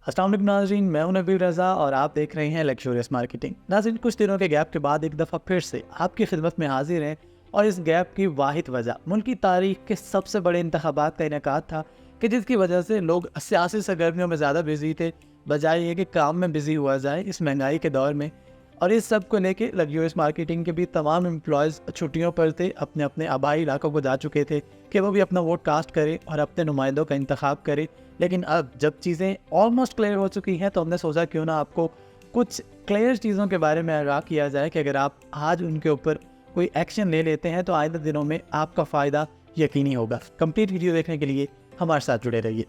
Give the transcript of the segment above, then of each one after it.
अस्सलाम वालेकुम नाज़रीन, मैं हूं नबील रज़ा और आप देख रहे हैं लग्जरियस मार्केटिंग। नाज़रीन, कुछ दिनों के गैप के बाद एक दफ़ा फिर से आपकी खिदमत में हाजिर हैं और इस गैप की वाहिद वजह मुल्क की तारीख के सबसे बड़े इंतखाबात का इनेकाद था कि जिसकी वजह से लोग सियासी सरगर्मियों में ज़्यादा बिजी थे बजाय ये कि काम में बिजी हुआ जाए इस महंगाई के दौर में। और इस सब को लेके लग्जरियस मार्केटिंग के भी तमाम एम्प्लॉयज़ छुट्टियों पर थे, अपने अपने आबाई इलाकों को जा चुके थे कि वो भी अपना वोट कास्ट करें और अपने नुमाइंदों का इंतखाब करें। लेकिन अब जब चीज़ें ऑलमोस्ट क्लियर हो चुकी हैं तो हमने सोचा क्यों ना आपको कुछ क्लियर चीज़ों के बारे में आगाह किया जाए कि अगर आप आज उनके ऊपर कोई एक्शन ले लेते हैं तो आइंदा दिनों में आपका फ़ायदा यकीनी होगा। कंप्लीट वीडियो देखने के लिए हमारे साथ जुड़े रहिए।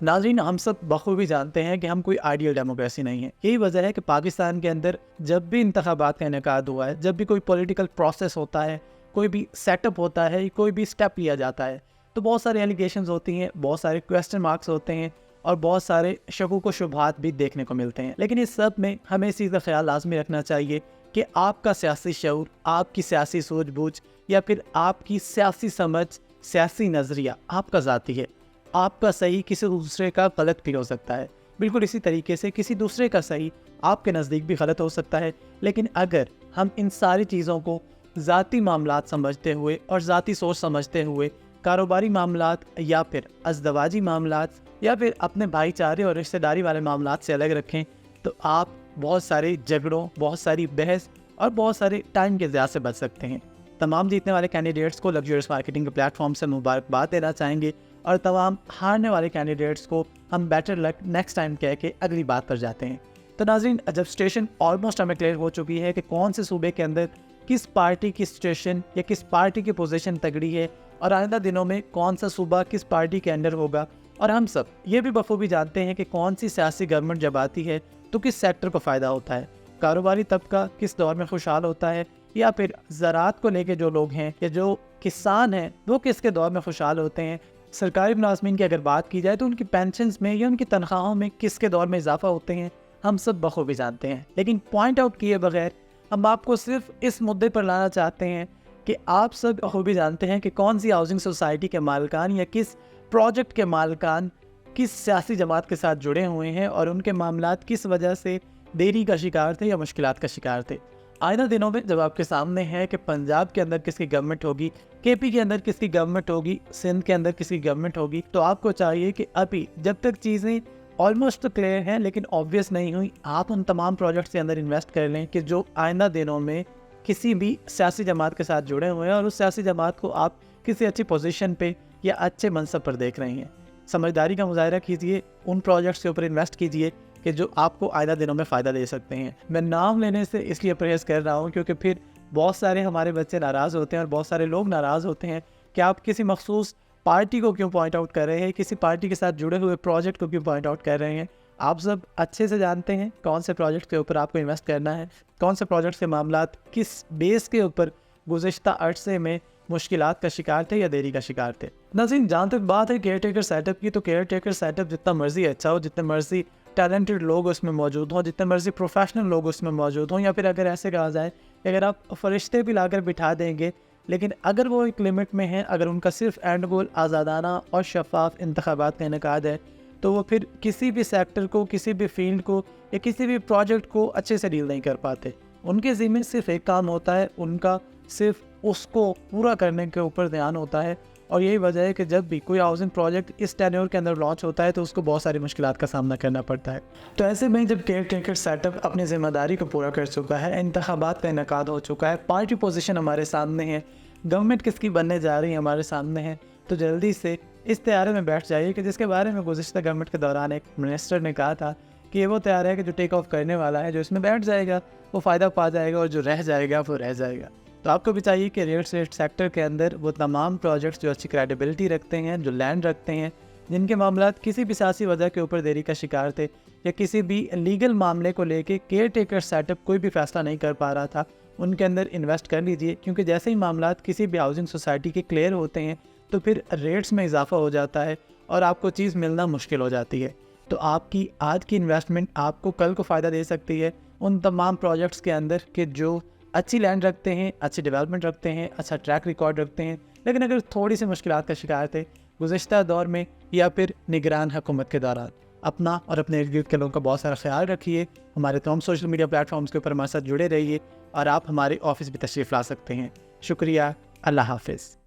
नाज़रीन, हम सब बखूबी जानते हैं कि हम कोई आइडियल डेमोक्रेसी नहीं है। यही वजह है कि पाकिस्तान के अंदर जब भी इंतखाबात का इनेकाद हुआ है, जब भी कोई पॉलिटिकल प्रोसेस होता है, कोई भी सेटअप होता है, कोई भी स्टेप लिया जाता है, तो बहुत सारे एलिगेशंस होती हैं, बहुत सारे क्वेश्चन मार्क्स होते हैं और बहुत सारे शकूक व शुबहात भी देखने को मिलते हैं। लेकिन इस सब में हमें इस चीज़ का ख्याल लाजमी रखना चाहिए कि आपका सियासी शऊर, आपकी सियासी सूझबूझ या फिर आपकी सियासी समझ, सियासी नज़रिया आपका ज़ाती है। आपका सही किसी दूसरे का गलत भी हो सकता है। बिल्कुल इसी तरीके से किसी दूसरे का सही आपके नज़दीक भी गलत हो सकता है। लेकिन अगर हम इन सारी चीज़ों को ज़ाती मामलात समझते हुए और ज़ाती सोच समझते हुए कारोबारी मामलात या फिर अज़दवाजी मामलात या फिर अपने भाईचारे और रिश्तेदारी वाले मामलात से अलग रखें तो आप बहुत सारे झगड़ों, बहुत सारी बहस और बहुत सारे टाइम के ज़्यादा से बच सकते हैं। तमाम जीतने वाले कैंडिडेट्स को लग्जरियस मार्केटिंग के प्लेटफॉर्म से मुबारकबाद देना चाहेंगे और तमाम हारने वाले कैंडिडेट्स को हम बेटर लक नेक्स्ट टाइम कह के अगली बात पर जाते हैं। तो नाज़रीन, जब स्टेशन ऑलमोस्ट हमें क्लियर हो चुकी है कि कौन से सूबे के अंदर किस पार्टी की स्टेशन या किस पार्टी की पोजीशन तगड़ी है और आइंदा दिनों में कौन सा सूबा किस पार्टी के अंडर होगा, और हम सब ये भी बखूबी जानते हैं कि कौन सी सियासी गवर्नमेंट जब आती है तो किस सेक्टर को फ़ायदा होता है, कारोबारी तबका किस दौर में खुशहाल होता है, या फिर ज़राअत को लेके जो लोग हैं या जो किसान हैं वो किसके दौर में खुशहाल होते हैं। सरकारी मुलाजमीन की अगर बात की जाए तो उनकी पेंशन्स में या उनकी तनख्वाहों में किसके दौर में इजाफा होते हैं, हम सब बखूबी जानते हैं। लेकिन पॉइंट आउट किए बगैर हम आपको सिर्फ इस मुद्दे पर लाना चाहते हैं कि आप सब बखूबी जानते हैं कि कौन सी हाउसिंग सोसाइटी के मालिकान या किस प्रोजेक्ट के मालिकान किस सियासी जमात के साथ जुड़े हुए हैं और उनके मामलात किस वजह से देरी का शिकार थे या मुश्किलात का शिकार थे। आइंदा दिनों में जब आपके सामने है कि पंजाब के अंदर किसकी गवर्नमेंट होगी, केपी के अंदर किसकी गवर्नमेंट होगी, सिंध के अंदर किसकी गवर्नमेंट होगी, तो आपको चाहिए कि अभी जब तक चीज़ें ऑलमोस्ट क्लियर हैं लेकिन ऑब्वियस नहीं हुई, आप उन तमाम प्रोजेक्ट्स के अंदर इन्वेस्ट कर लें कि जो आइंदा दिनों में किसी भी सियासी जमात के साथ जुड़े हुए हैं और उस सियासी जमात को आप किसी अच्छी पोजीशन पे या अच्छे मनसब पर देख रहे हैं। समझदारी का मुजाहरा कीजिए, उन प्रोजेक्ट्स के ऊपर इन्वेस्ट कीजिए कि जो आपको आइंदा दिनों में फ़ायदा दे सकते हैं। मैं नाम लेने से इसलिए परहेज़ कर रहा हूँ क्योंकि फिर बहुत सारे हमारे बच्चे नाराज़ होते हैं और बहुत सारे लोग नाराज़ होते हैं कि आप किसी मखसूस पार्टी को क्यों पॉइंट आउट कर रहे हैं, किसी पार्टी के साथ जुड़े हुए प्रोजेक्ट को क्यों पॉइंट आउट कर रहे हैं। आप सब अच्छे से जानते हैं कौन से प्रोजेक्ट के ऊपर आपको इन्वेस्ट करना है, कौन से प्रोजेक्ट के मामलात किस बेस के ऊपर गुज़िश्ता अरसे में मुश्किलात का शिकार थे या देरी का शिकार थे। नाज़रीन, जहाँ तक बात है केयर टेकर सेटअप की, तो केयर टेकर सेटअप जितना मर्जी अच्छा हो, जितने मर्जी टैलेंटेड लोग उसमें मौजूद हों, जितने मर्जी प्रोफेशनल लोग उसमें मौजूद हों, या फिर अगर ऐसे कहा जाए कि अगर आप फरिश्ते भी लाकर बिठा देंगे लेकिन अगर वो एक लिमिट में हैं, अगर उनका सिर्फ एंड गोल आज़ादाना और शफाफ इंतखाबात का इनेकाद है, तो वो फिर किसी भी सेक्टर को, किसी भी फील्ड को या किसी भी प्रोजेक्ट को अच्छे से डील नहीं कर पाते। उनके ज़िम्मे सिर्फ एक काम होता है, उनका सिर्फ उसको पूरा करने के ऊपर ध्यान होता है। और यही वजह है कि जब भी कोई हाउसिंग प्रोजेक्ट इस टेन्योर के अंदर लॉन्च होता है तो उसको बहुत सारी मुश्किलात का सामना करना पड़ता है। तो ऐसे में जब केयर टेकर सेटअप अपनी ज़िम्मेदारी को पूरा कर चुका है, इंतखाबात का इनेकाद हो चुका है, पार्टी पोजीशन हमारे सामने है, गवर्नमेंट किसकी बनने जा रही है हमारे सामने है, तो जल्दी से इस तैयारी में बैठ जाइए कि जिसके बारे में गुज़िश्ता गवर्नमेंट के दौरान एक मिनिस्टर ने कहा था कि ये वो तैयार है कि जो टेक ऑफ करने वाला है, जो इसमें बैठ जाएगा वो फ़ायदा पा जाएगा और जो रह जाएगा वो रह जाएगा। तो आपको भी चाहिए कि रियल एस्टेट सेक्टर के अंदर वो तमाम प्रोजेक्ट्स जो अच्छी क्रेडिबिलिटी रखते हैं, जो लैंड रखते हैं, जिनके मामलात किसी भी सियासी वजह के ऊपर देरी का शिकार थे या किसी भी लीगल मामले को लेके केयर टेकर सेटअप कोई भी फैसला नहीं कर पा रहा था, उनके अंदर इन्वेस्ट कर लीजिए। क्योंकि जैसे ही मामलात किसी भी हाउसिंग सोसाइटी के क्लियर होते हैं तो फिर रेट्स में इजाफा हो जाता है और आपको चीज़ मिलना मुश्किल हो जाती है। तो आपकी आज की इन्वेस्टमेंट आपको कल को फ़ायदा दे सकती है उन तमाम प्रोजेक्ट्स के अंदर कि जो अच्छी लैंड रखते हैं, अच्छी डेवलपमेंट रखते हैं, अच्छा ट्रैक रिकॉर्ड रखते हैं, لیکن اگر تھوڑی سی مشکلات کا شکار تھے گزشتہ دور میں یا پھر نگران حکومت کے دوران، اپنا اور اپنے ارد گرد کے لوگوں کا بہت سارا خیال رکھیے. ہمارے تمام سوشل میڈیا پلیٹ فارمز کے اوپر ہمارے ساتھ جڑے رہیے، اور آپ ہمارے آفس بھی تشریف لا سکتے ہیں. شکریہ. اللہ حافظ.